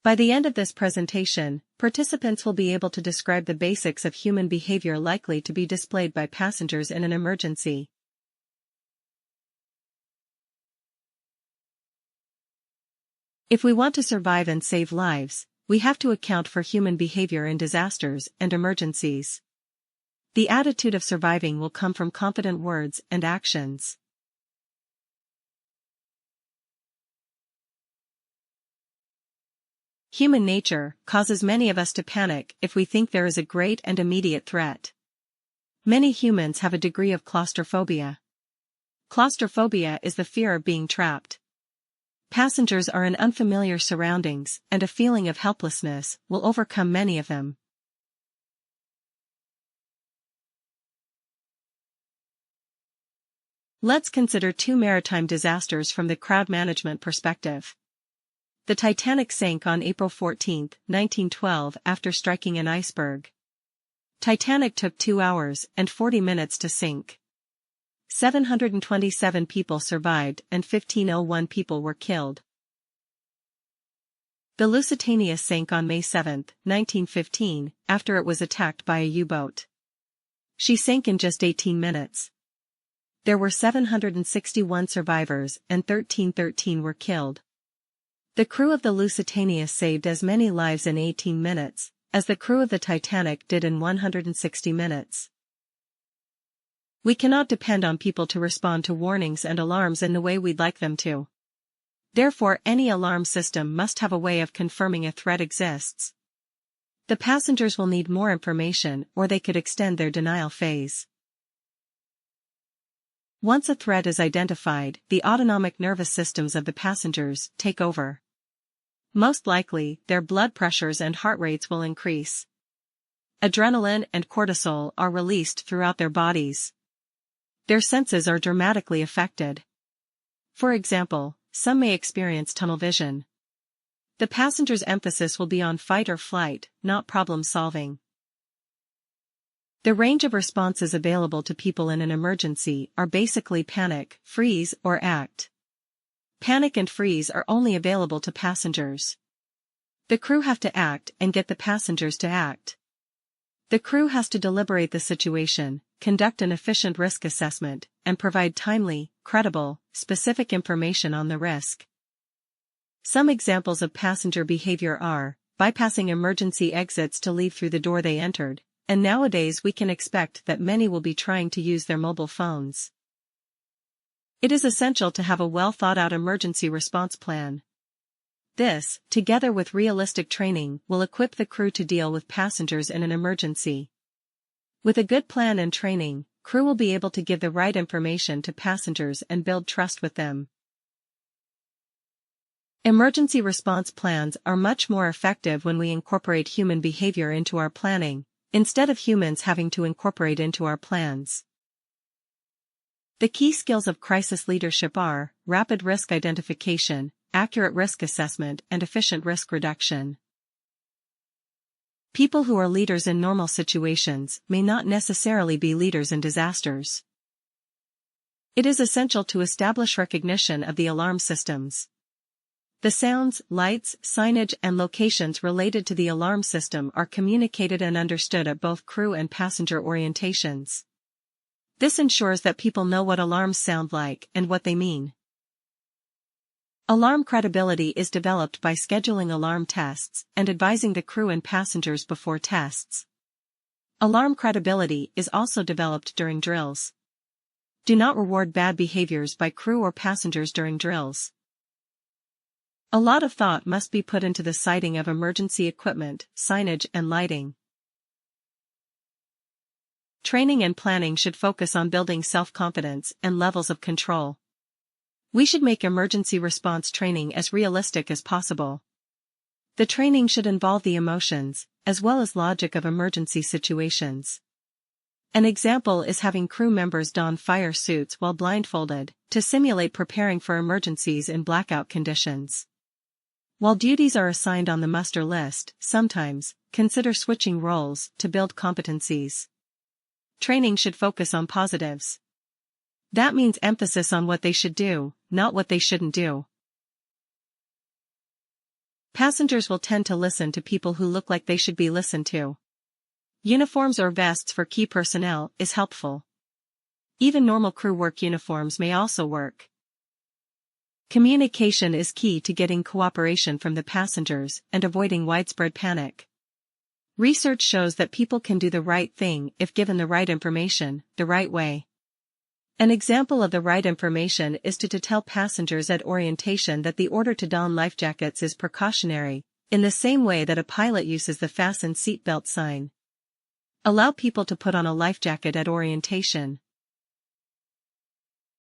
By the end of this presentation, participants will be able to describe the basics of human behavior likely to be displayed by passengers in an emergency. If we want to survive and save lives, we have to account for human behavior in disasters and emergencies. The attitude of surviving will come from confident words and actions. Human nature causes many of us to panic if we think there is a great and immediate threat. Many humans have a degree of claustrophobia. Claustrophobia is the fear of being trapped. Passengers are in unfamiliar surroundings, and a feeling of helplessness will overcome many of them. Let's consider two maritime disasters from the crowd management perspective. The Titanic sank on April 14, 1912 after striking an iceberg. Titanic took 2 hours and 40 minutes to sink. 727 people survived and 1,501 people were killed. The Lusitania sank on May 7, 1915, after it was attacked by a U-boat. She sank in just 18 minutes. There were 761 survivors and 1,313 were killed. The crew of the Lusitania saved as many lives in 18 minutes as the crew of the Titanic did in 160 minutes. We cannot depend on people to respond to warnings and alarms in the way we'd like them to. Therefore, any alarm system must have a way of confirming a threat exists. The passengers will need more information, or they could extend their denial phase. Once a threat is identified, the autonomic nervous systems of the passengers take over. Most likely, their blood pressures and heart rates will increase. Adrenaline and cortisol are released throughout their bodies. Their senses are dramatically affected. For example, some may experience tunnel vision. The passenger's emphasis will be on fight or flight, not problem solving. The range of responses available to people in an emergency are basically panic, freeze, or act. Panic and freeze are only available to passengers. The crew have to act and get the passengers to act. The crew has to deliberate the situation, conduct an efficient risk assessment, and provide timely, credible, specific information on the risk. Some examples of passenger behavior are bypassing emergency exits to leave through the door they entered, and nowadays we can expect that many will be trying to use their mobile phones. It is essential to have a well-thought-out emergency response plan. This, together with realistic training, will equip the crew to deal with passengers in an emergency. With a good plan and training, crew will be able to give the right information to passengers and build trust with them. Emergency response plans are much more effective when we incorporate human behavior into our planning, instead of humans having to incorporate into our plans. The key skills of crisis leadership are rapid risk identification, accurate risk assessment, and efficient risk reduction. People who are leaders in normal situations may not necessarily be leaders in disasters. It is essential to establish recognition of the alarm systems. The sounds, lights, signage, and locations related to the alarm system are communicated and understood at both crew and passenger orientations. This ensures that people know what alarms sound like and what they mean. Alarm credibility is developed by scheduling alarm tests and advising the crew and passengers before tests. Alarm credibility is also developed during drills. Do not reward bad behaviors by crew or passengers during drills. A lot of thought must be put into the sighting of emergency equipment, signage, and lighting. Training and planning should focus on building self-confidence and levels of control. We should make emergency response training as realistic as possible. The training should involve the emotions, as well as logic of emergency situations. An example is having crew members don fire suits while blindfolded, to simulate preparing for emergencies in blackout conditions. While duties are assigned on the muster list, sometimes, consider switching roles to build competencies. Training should focus on positives. That means emphasis on what they should do, not what they shouldn't do. Passengers will tend to listen to people who look like they should be listened to. Uniforms or vests for key personnel is helpful. Even normal crew work uniforms may also work. Communication is key to getting cooperation from the passengers and avoiding widespread panic. Research shows that people can do the right thing if given the right information, the right way. An example of the right information is to tell passengers at orientation that the order to don life jackets is precautionary, in the same way that a pilot uses the fasten seatbelt sign. Allow people to put on a life jacket at orientation.